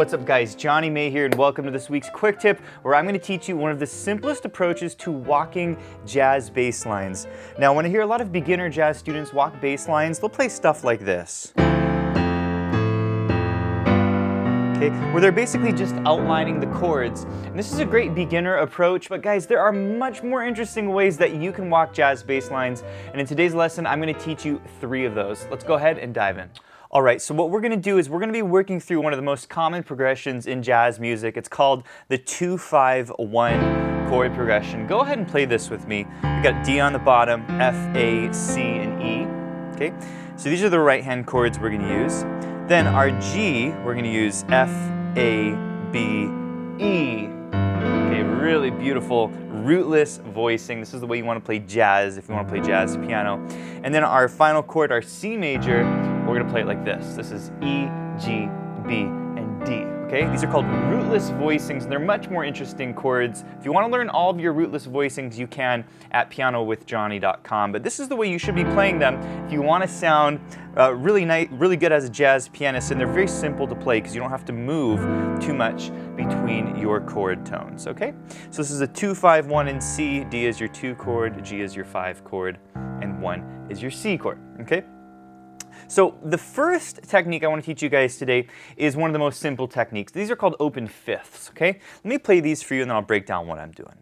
What's up guys, Jonny May here and welcome to this week's quick tip where I'm going to teach you one of the simplest approaches to walking jazz bass lines. Now when I hear a lot of beginner jazz students walk bass lines, they'll play stuff like this. Okay, where they're basically just outlining the chords. And this is a great beginner approach, but guys, there are much more interesting ways that you can walk jazz bass lines. And in today's lesson, I'm going to teach you 3 of those. Let's go ahead and dive in. Alright, so what we're going to do is we're going to be working through one of the most common progressions in jazz music. It's called the 2-5-1 chord progression. Go ahead and play this with me. We've got D on the bottom, F, A, C, and E. Okay, so these are the right hand chords we're going to use. Then our G, we're going to use F, A, B, E. Okay, really beautiful, rootless voicing. This is the way you want to play jazz if you want to play jazz piano. And then our final chord, our C major, we're going to play it like this. This is E, G, B, and D. Okay? These are called rootless voicings, and they're much more interesting chords. If you want to learn all of your rootless voicings, you can at pianowithjohnny.com. But this is the way you should be playing them if you want to sound really good as a jazz pianist. And they're very simple to play because you don't have to move too much between your chord tones. Okay? So this is a 2-5-1 in C. D is your 2 chord, G is your 5 chord, and 1 is your C chord. Okay? So the first technique I want to teach you guys today is one of the most simple techniques. These are called open fifths, okay? Let me play these for you and then I'll break down what I'm doing.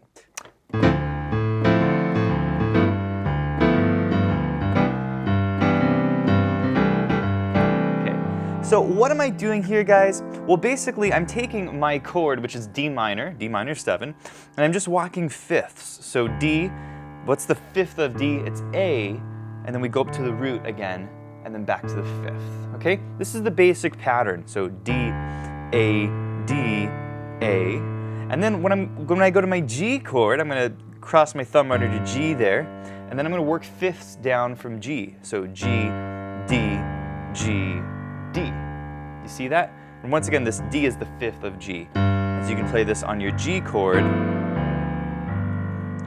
Okay, so what am I doing here, guys? Well, basically I'm taking my chord, which is D minor 7, and I'm just walking fifths. So D, what's the fifth of D? It's A, and then we go up to the root again, and then back to the fifth, okay? This is the basic pattern. So D, A, D, A. And then when I go to my G chord, I'm gonna cross my thumb under to G there, and then I'm gonna work fifths down from G. So G, D, G, D. You see that? And once again, this D is the fifth of G. So you can play this on your G chord.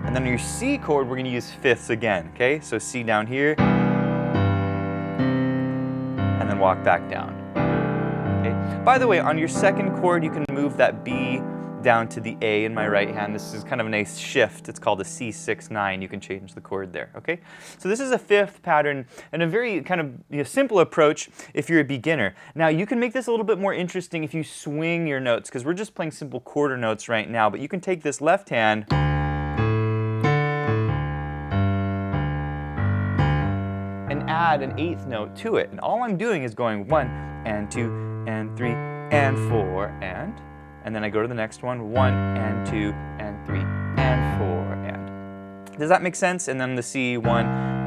And then on your C chord, we're gonna use fifths again, okay? So C down here, and then walk back down. Okay. By the way, on your second chord, you can move that B down to the A in my right hand. This is kind of a nice shift. It's called a C6-9. You can change the chord there. Okay. So this is a fifth pattern and a very kind of simple approach if you're a beginner. Now you can make this a little bit more interesting if you swing your notes, because we're just playing simple quarter notes right now. But you can take this left hand and add an 8th note to it. And all I'm doing is going 1 and 2 and 3 and 4 and then I go to the next one, 1 and 2 and 3 and 4 and. Does that make sense? And then the C, 1,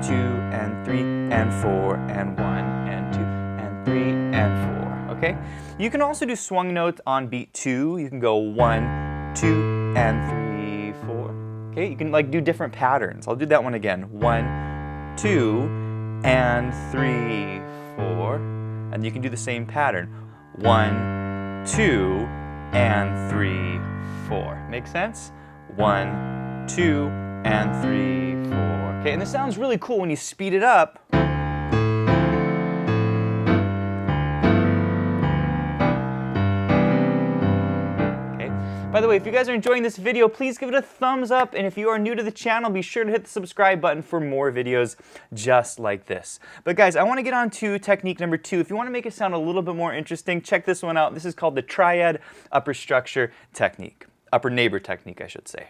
2 and 3 and 4 and 1 and 2 and 3 and 4. Okay? You can also do swung notes on beat 2. You can go 1, 2 and 3, 4. Okay? You can like do different patterns. I'll do that one again. 1, 2 and 3, 4, and you can do the same pattern. 1, 2, and 3, 4. Make sense? 1, 2, and 3, 4. Okay, and this sounds really cool when you speed it up. By the way, if you guys are enjoying this video, please give it a thumbs up, and if you are new to the channel, be sure to hit the subscribe button for more videos just like this. But guys, I want to get on to technique number 2. If you want to make it sound a little bit more interesting, check this one out. This is called the Triad upper structure technique. Upper neighbor technique, I should say.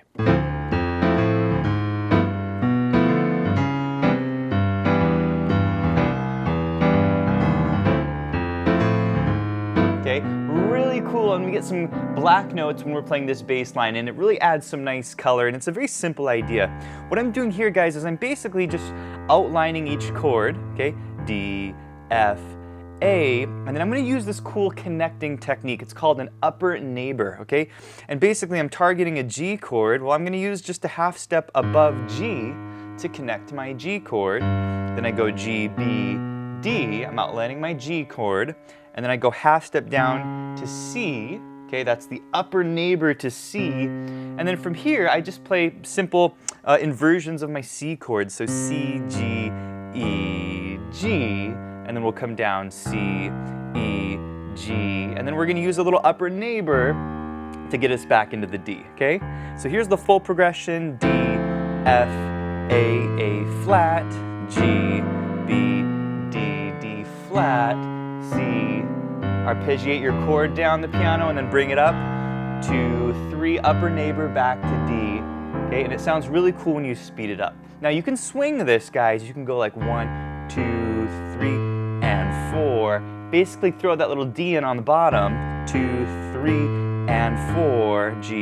Okay, really cool, and we get some black notes when we're playing this bass line, and it really adds some nice color, and it's a very simple idea. What I'm doing here, guys, is I'm basically just outlining each chord, okay, D, F, A, and then I'm going to use this cool connecting technique. It's called an upper neighbor, okay? And basically I'm targeting a G chord. Well, I'm going to use just a half step above G to connect to my G chord. Then I go G, B, D. I'm outlining my G chord. And then I go half step down to C. Okay, that's the upper neighbor to C. And then from here, I just play simple inversions of my C chords. So C, G, E, G. And then we'll come down C, E, G, and then we're going to use a little upper neighbor to get us back into the D, okay? So here's the full progression: D, F, A flat, G, B, D, D flat, C. Arpeggiate your chord down the piano and then bring it up. 2, 3, upper neighbor back to D, okay? And it sounds really cool when you speed it up. Now you can swing this, guys. You can go like 1, 2, 3, and 4. Basically throw that little D in on the bottom. 2, 3, and 4, G,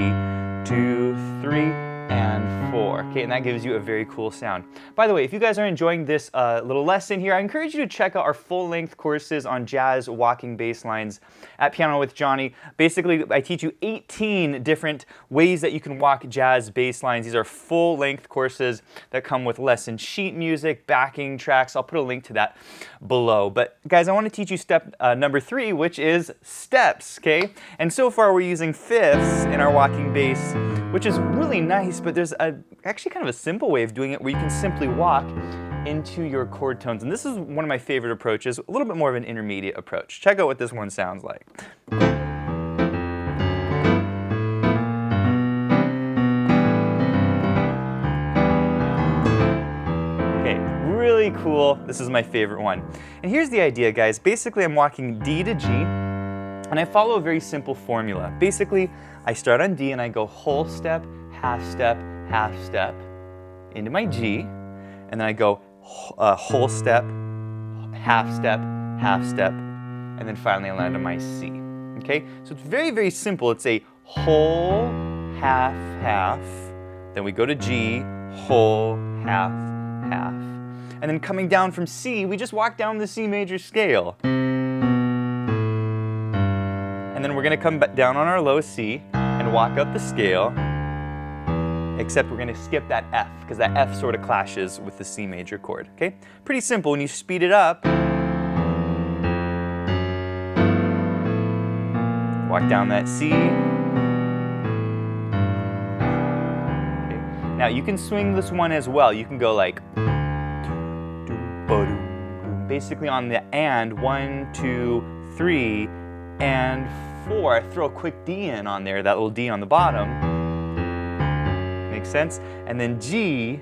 2, 3, and 4. Okay, and that gives you a very cool sound. By the way, if you guys are enjoying this little lesson here, I encourage you to check out our full-length courses on jazz walking bass lines at Piano with Jonny. Basically, I teach you 18 different ways that you can walk jazz bass lines. These are full-length courses that come with lesson sheet music, backing tracks. I'll put a link to that below. But guys, I want to teach you step number 3, which is steps, okay? And so far, we're using fifths in our walking bass, which is really nice, but there's actually kind of a simple way of doing it where you can simply walk into your chord tones. And this is one of my favorite approaches, a little bit more of an intermediate approach. Check out what this one sounds like. Okay, really cool. This is my favorite one. And here's the idea, guys. Basically, I'm walking D to G, and I follow a very simple formula. Basically, I start on D and I go whole step, half step into my G, and then I go whole step, half step, and then finally I land on my C. Okay? So it's very, very simple. It's a whole, half, then we go to G, whole, half. And then coming down from C, we just walk down the C major scale. And then we're going to come down on our low C and walk up the scale, except we're going to skip that F, because that F sort of clashes with the C major chord, okay? Pretty simple. When you speed it up, walk down that C. Okay. Now you can swing this one as well. You can go like, basically on the and, 1, 2, 3, and 4. Throw a quick D in on there, that little D on the bottom. Makes sense? And then G, you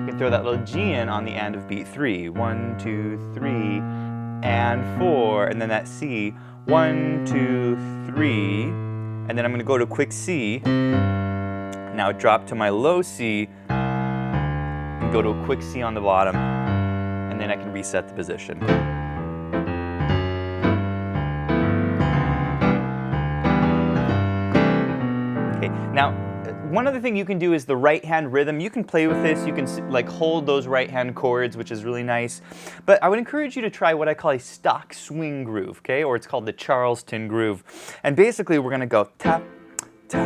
can throw that little G in on the end of beat 3. 1, 2, 3, and 4. And then that C, 1, 2, 3. And then I'm going to go to a quick C. Now drop to my low C and go to a quick C on the bottom. And then I can reset the position. Now, one other thing you can do is the right hand rhythm. You can play with this. You can like hold those right hand chords, which is really nice. But I would encourage you to try what I call a stock swing groove, okay? Or it's called the Charleston groove. And basically, we're gonna go ta, ta,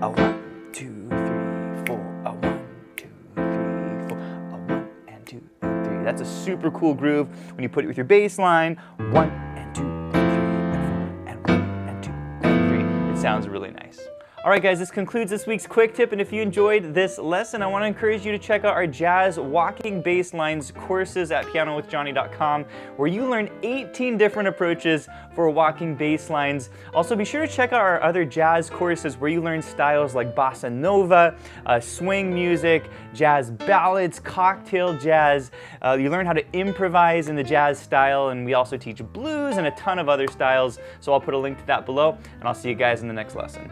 a 1, 2, 3, 4, a 1, 2, 3, 4, a 1 and 2 and 3. That's a super cool groove when you put it with your bass line. 1 and 2 and 3 and 4 and 1 and 2 and 3. It sounds really nice. All right, guys, this concludes this week's quick tip, and if you enjoyed this lesson, I want to encourage you to check out our jazz walking bass lines courses at pianowithjonny.com, where you learn 18 different approaches for walking bass lines. Also, be sure to check out our other jazz courses where you learn styles like bossa nova, swing music, jazz ballads, cocktail jazz. You learn how to improvise in the jazz style, and we also teach blues and a ton of other styles, so I'll put a link to that below, and I'll see you guys in the next lesson.